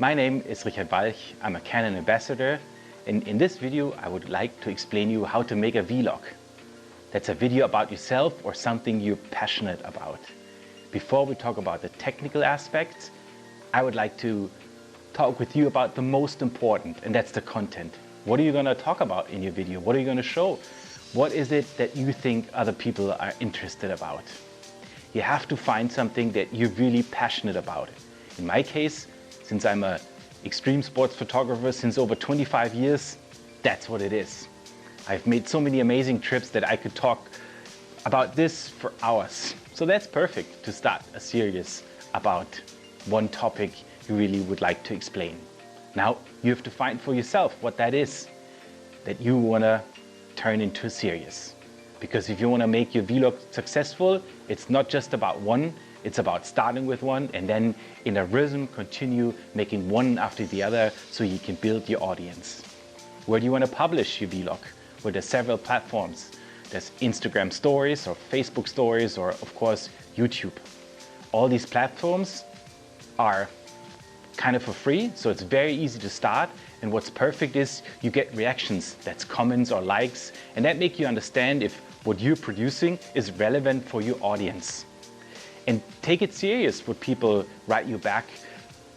My name is Richard Walch. I'm a Canon ambassador, and in this video I would like to explain you how to make a vlog. That's a video about yourself or something you're passionate about. Before we talk about the technical aspects, I would like to talk with you about the most important, and that's the content. What are you going to talk about in your video? What are you going to show? What is it that you think other people are interested about? You have to find something that you're really passionate about. In my case, since I'm an extreme sports photographer since over 25 years, that's what it is. I've made so many amazing trips that I could talk about this for hours. So that's perfect to start a series about one topic you really would like to explain. Now you have to find for yourself what that is that you want to turn into a series. Because if you want to make your vlog successful, it's not just about one, it's about starting with one and then in a rhythm continue making one after the other so you can build your audience. Where do you want to publish your vlog? Well, there's several platforms. There's Instagram stories or Facebook stories or of course YouTube. All these platforms are kind of for free, so it's very easy to start, and what's perfect is you get reactions, that's comments or likes, and that make you understand if what you're producing is relevant for your audience. And take it serious what people write you back.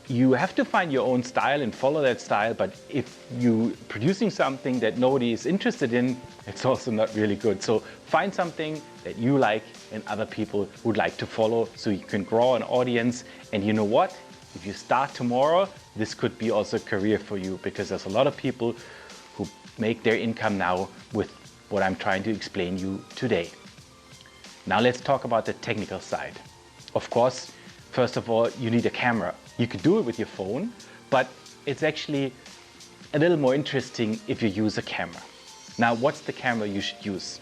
You have to find your own style and follow that style, but if you're producing something that nobody is interested in, it's also not really good. So find something that you like and other people would like to follow so you can grow an audience. And you know what? If you start tomorrow, this could be also a career for you, because there's a lot of people who make their income now with what I'm trying to explain you today. Now let's talk about the technical side. Of course, first of all, you need a camera. You could do it with your phone, but it's actually a little more interesting if you use a camera. Now, what's the camera you should use?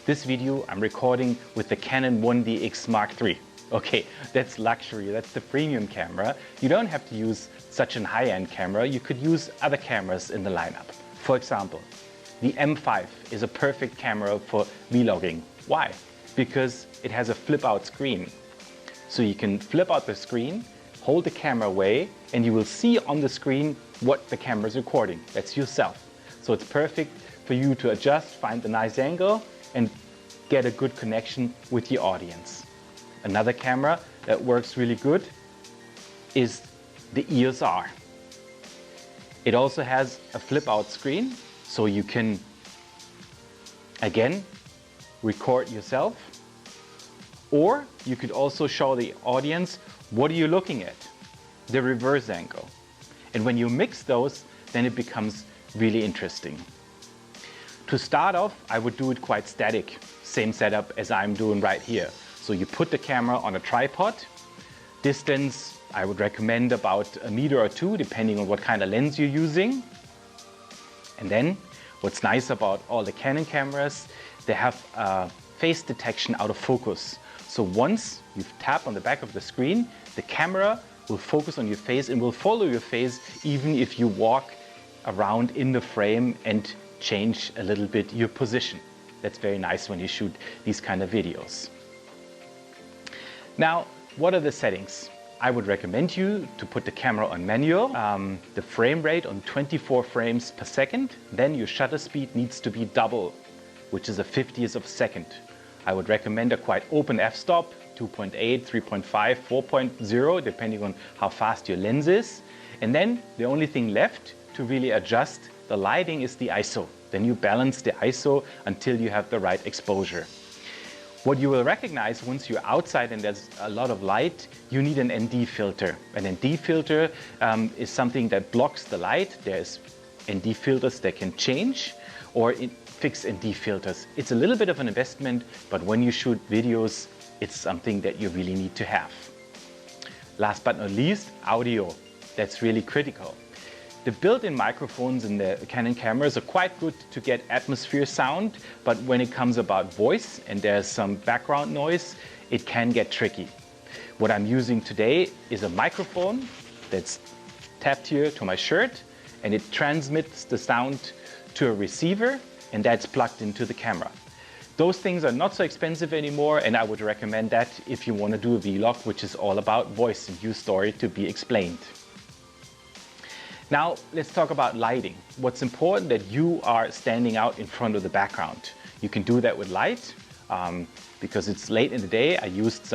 This video I'm recording with the Canon 1DX Mark III. Okay, that's luxury, that's the premium camera. You don't have to use such a high-end camera. You could use other cameras in the lineup. For example, the M5 is a perfect camera for vlogging. Why? Because it has a flip-out screen. So you can flip out the screen, hold the camera away, and you will see on the screen what the camera is recording. That's yourself. So it's perfect for you to adjust, find a nice angle, and get a good connection with your audience. Another camera that works really good is the EOS R. It also has a flip-out screen, so you can, again, record yourself, or you could also show the audience what are you looking at, the reverse angle. And when you mix those, then it becomes really interesting. To start off, I would do it quite static, same setup as I'm doing right here. So you put the camera on a tripod, distance I would recommend about 1 meter or 2 depending on what kind of lens you're using. And then what's nice about all the Canon cameras, they have face detection out of focus. So once you tap on the back of the screen, the camera will focus on your face and will follow your face even if you walk around in the frame and change a little bit your position. That's very nice when you shoot these kind of videos. Now, what are the settings? I would recommend you to put the camera on manual, the frame rate on 24 frames per second, then your shutter speed needs to be double, which is a 50th of a second. I would recommend a quite open f-stop, 2.8, 3.5, 4.0, depending on how fast your lens is. And then the only thing left to really adjust the lighting is the ISO. Then you balance the ISO until you have the right exposure. What you will recognize once you're outside and there's a lot of light, you need an ND filter. An ND filter is something that blocks the light. There's ND filters that can change or fix ND filters. It's a little bit of an investment, but when you shoot videos, it's something that you really need to have. Last but not least, audio. That's really critical. The built-in microphones in the Canon cameras are quite good to get atmosphere sound, but when it comes about voice and there's some background noise, it can get tricky. What I'm using today is a microphone that's tapped here to my shirt, and it transmits the sound to a receiver, and that's plugged into the camera. Those things are not so expensive anymore, and I would recommend that if you want to do a vlog which is all about voice and your story to be explained. Now let's talk about lighting. What's important that you are standing out in front of the background. You can do that with light. Because it's late in the day, I used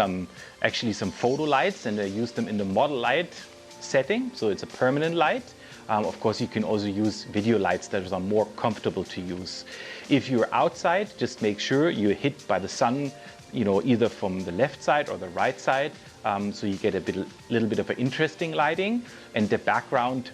actually some photo lights, and I used them in the model light setting, so it's a permanent light. Of course, you can also use video lights that are more comfortable to use. If you're outside, just make sure you're hit by the sun, either from the left side or the right side, so you get a little bit of an interesting lighting, and the background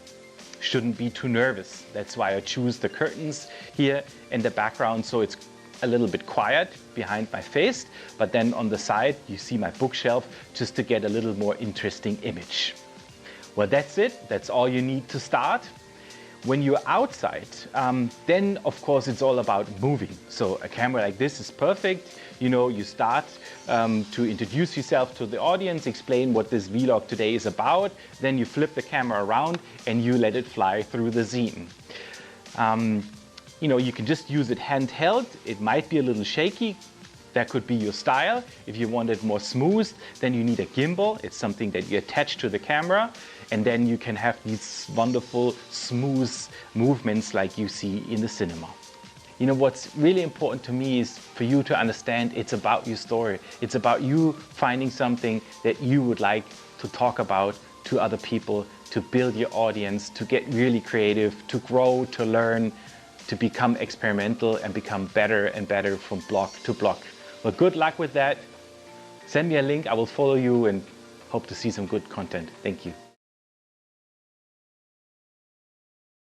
shouldn't be too nervous. That's why I choose the curtains here in the background, so it's a little bit quiet behind my face, but then on the side you see my bookshelf, just to get a little more interesting image. Well, that's it. That's all you need to start. When you're outside, then of course it's all about moving. So a camera like this is perfect. You start to introduce yourself to the audience, explain what this vlog today is about, then you flip the camera around and you let it fly through the scene. You can just use it handheld. It might be a little shaky. That could be your style. If you want it more smooth, then you need a gimbal. It's something that you attach to the camera, and then you can have these wonderful, smooth movements like you see in the cinema. What's really important to me is for you to understand it's about your story. It's about you finding something that you would like to talk about to other people, to build your audience, to get really creative, to grow, to learn, to become experimental and become better and better from block to block. Well, good luck with that. Send me a link, I will follow you, and hope to see some good content. Thank you.